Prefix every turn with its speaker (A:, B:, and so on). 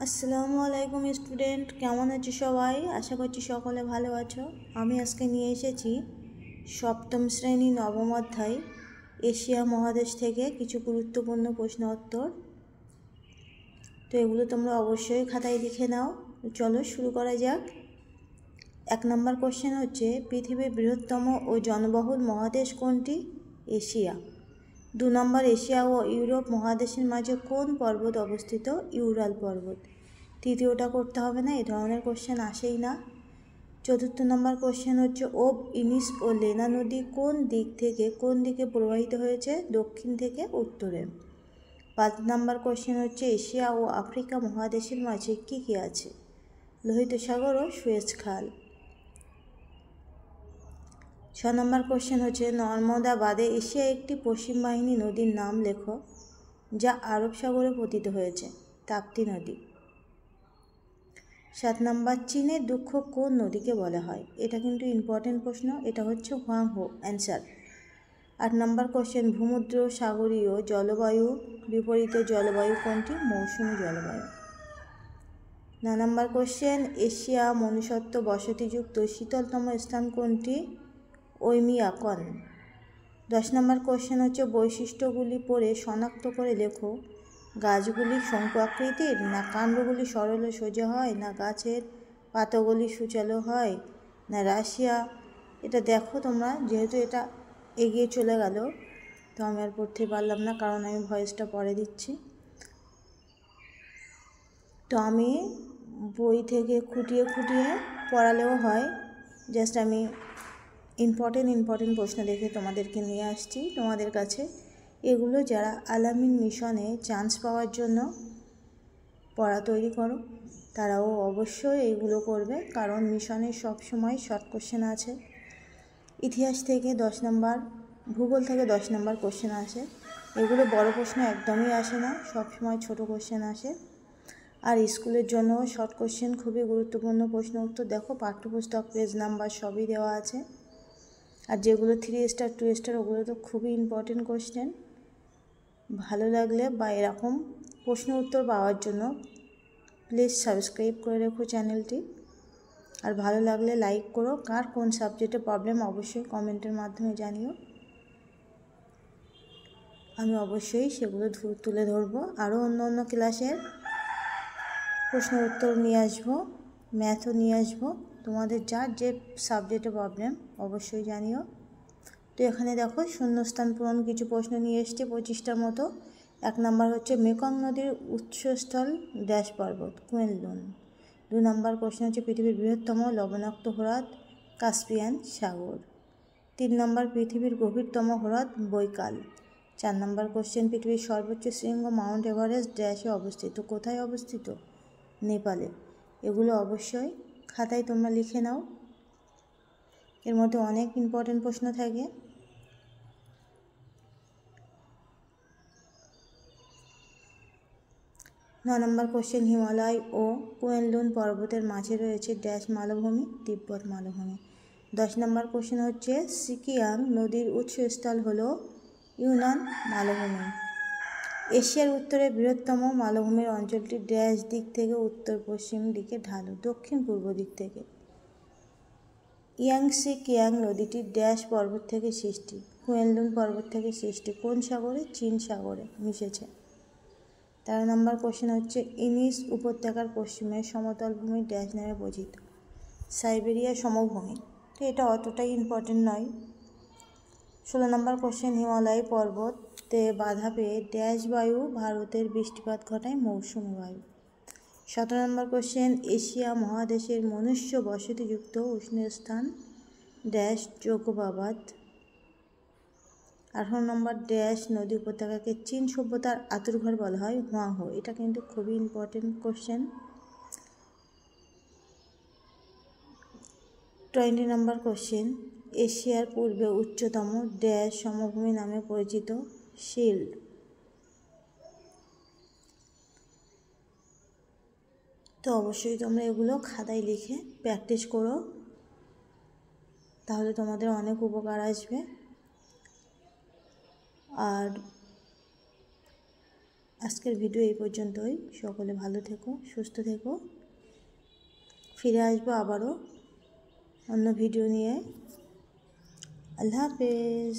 A: আসসালামু আলাইকুম স্টুডেন্ট, কেমন আছো সবাই? আশা করছি সকলে ভালো আছো। আমি আজকে নিয়ে এসেছি সপ্তম শ্রেণী নবম অধ্যায় এশিয়া মহাদেশ থেকে কিছু গুরুত্বপূর্ণ প্রশ্ন উত্তর। তো এগুলো তোমরা অবশ্যই খাতায় লিখে নাও। চলো শুরু করা যাক। 1 নম্বর কোশ্চেন হচ্ছে, পৃথিবীর বৃহত্তম ও জনবহুল মহাদেশ কোনটি? এশিয়া। 2 নম্বর, এশিয়া ও ইউরোপ মহাদেশের মাঝে কোন পর্বত অবস্থিত? ইউরাল পর্বত। তৃতীয়টা করতে হবে না, এই ধরনের কোশ্চেন আসেই না। 4 নম্বর কোশ্চেন হচ্ছে, ওব, ইনিস ও লেনা নদী কোন দিক থেকে কোন দিকে প্রবাহিত হয়েছে? দক্ষিণ থেকে উত্তরে। 5 নম্বর কোশ্চেন হচ্ছে, এশিয়া ও আফ্রিকা মহাদেশের মাঝে কী কী আছে? লোহিত সাগর ও সুয়েজ খাল। 6 নম্বর কোশ্চেন হচ্ছে, নর্মদা বাদে এশিয়া একটি পশ্চিম বাহিনী নদীর নাম লেখো যা আরব সাগরে পতিত হয়েছে। তাপ্তি নদী। 7 নম্বর, চীনের দুঃখ কোন নদীকে বলা হয়? এটা কিন্তু ইম্পর্টেন্ট প্রশ্ন, এটা হচ্ছে হুয়াংহো। অ্যান্সার। 8 নম্বর কোশ্চেন, ভূমধ্য সাগরীয় জলবায়ু বিপরীত জলবায়ু কোনটি? মৌসুমী জলবায়ু। 9 নম্বর কোশ্চেন, এশিয়া মনুষ্যত্ব বসতিযুক্ত শীতলতম স্থান কোনটি? ওইমিয়াকন। 10 নম্বর কোশ্চেন হচ্ছে, বৈশিষ্ট্যগুলি পড়ে শনাক্ত করে লেখো। গাছগুলি শঙ্কু আকৃতির, না কাণ্ডগুলি সরল ও সোজা হয়, না গাছের পাতাগুলি সূচালো হয়, না রাশিয়া। এটা দেখো তোমরা, যেহেতু এটা এগিয়ে চলে গেল তো আমি আর পড়তে পারলাম না, কারণ আমি ভয়েসটা পরে দিচ্ছি। তো আমি বই থেকে খুঁটিয়ে খুঁটিয়ে পড়ালেও হয়, জাস্ট আমি ইম্পর্টেন্ট প্রশ্ন দেখে তোমাদেরকে নিয়ে আসছি তোমাদের কাছে। এগুলো যারা আলামিন মিশনে চান্স পাওয়ার জন্য পড়া তৈরি করো তারাও অবশ্যই এইগুলো করবে, কারণ মিশনে সবসময় শর্ট কোশ্চেন আছে। ইতিহাস থেকে 10 নম্বর, ভূগোল থেকে 10 নম্বর কোশ্চেন আসে। এগুলো বড় প্রশ্ন একদমই আসে না, সবসময় ছোট কোশ্চেন আসে। আর স্কুলের জন্যও শর্ট কোশ্চেন খুবই গুরুত্বপূর্ণ প্রশ্ন উত্তর দেখো, পাঠ্যপুস্তক পেজ নাম্বার সবই দেওয়া আছে। আর যেগুলো 3 স্টার 2 স্টার ওগুলো তো খুবই ইম্পর্টেন্ট কোশ্চেন। ভালো লাগলে বা এরকম প্রশ্ন উত্তর পাওয়ার জন্য প্লিজ সাবস্ক্রাইব করে রেখো চ্যানেলটি। আর ভালো লাগলে লাইক করো। কার কোন সাবজেক্টে প্রবলেম অবশ্যই কমেন্টের মাধ্যমে জানিও, আমি অবশ্যই সেগুলো তুলে ধরবো। আরও অন্য ক্লাসের প্রশ্ন উত্তর নিয়ে আসবো, ম্যাথও নিয়ে আসবো। তোমাদের যার যে সাবজেক্টে প্রবলেম অবশ্যই জানিও। তো এখানে দেখো শূন্যস্থান পূরণ কিছু প্রশ্ন নিয়ে এসছে 25টার মতো। 1 নম্বর হচ্ছে, মেকং নদীর উৎসস্থল ড্যাশ পর্বত? কুয়েনলুন। 2 নম্বর কোশ্চেন হচ্ছে, পৃথিবীর বৃহত্তম লবণাক্ত হ্রদ? কাস্পিয়ান সাগর। 3 নম্বর, পৃথিবীর গভীরতম হ্রদ? বৈকাল। 4 নম্বর কোশ্চেন, পৃথিবীর সর্বোচ্চ শৃঙ্গ মাউন্ট এভারেস্ট ড্যাশে অবস্থিত? কোথায় অবস্থিত? নেপালে। এগুলো অবশ্যই খাতায় তোমরা লিখে নাও, এর মধ্যে অনেক ইম্পর্টেন্ট প্রশ্ন থাকে। 9 নম্বর কোশ্চেন, হিমালয় ও কুয়েনলুন পর্বতের মাঝে রয়েছে ড্যাশ মালভূমি? তিব্বত মালভূমি। 10 নম্বর কোশ্চেন হচ্ছে, সিকিয়াং নদীর উৎসস্থল হলো ইউনান মালভূমি। এশিয়ার উত্তরে বৃহত্তম মালভূমির অঞ্চলটি ড্যাশ দিক থেকে উত্তর পশ্চিম দিকে ঢালু? দক্ষিণ পূর্ব দিক থেকে। ইয়াংসি কিয়াং নদীটি ড্যাশ পর্বত থেকে সৃষ্টি? কুয়েনলুন পর্বত থেকে সৃষ্টি। কোন সাগরে? চীন সাগরে মিশেছে। 13 নম্বর কোশ্চেন হচ্ছে, ইনিস উপত্যকার পশ্চিমে সমতল ভূমি ড্যাশ নামে পরিচিত? সাইবেরিয়া সমভূমি। তো এটা অতটাই ইম্পর্টেন্ট নয়। 16 নম্বর কোশ্চেন, হিমালয় পর্বতে বাধা পেয়ে ড্যাশ বায়ু ভারতের বৃষ্টিপাত ঘটায়? মৌসুমী বায়ু। 17 নম্বর কোশ্চেন, এশিয়া মহাদেশের মনুষ্য বসতিযুক্ত উষ্ণস্থান ড্যাশ জোকোবাবাদ। 18 নম্বর, ড্যাশ নদী উপত্যকাকে চীন সভ্যতার আঁতুড়ঘর বলা হয়? হুয়াংহো। এটা কিন্তু খুবই ইম্পর্টেন্ট কোশ্চেন। 20 নম্বর কোশ্চেন, এশিয়ার পূর্বে উচ্চতম ড্যাশ সমভূমি নামে পরিচিত? শিল্ড। তো অবশ্যই তোমরা এগুলো খাতায় লিখে প্র্যাকটিস করো, তাহলে তোমাদের অনেক উপকার আসবে। আর আজকের ভিডিও এই পর্যন্তই। সকলে ভালো থেকো, সুস্থ থেকো। ফিরে আসবো আবারও অন্য ভিডিও নিয়ে। আল্লাহ হাফেজ।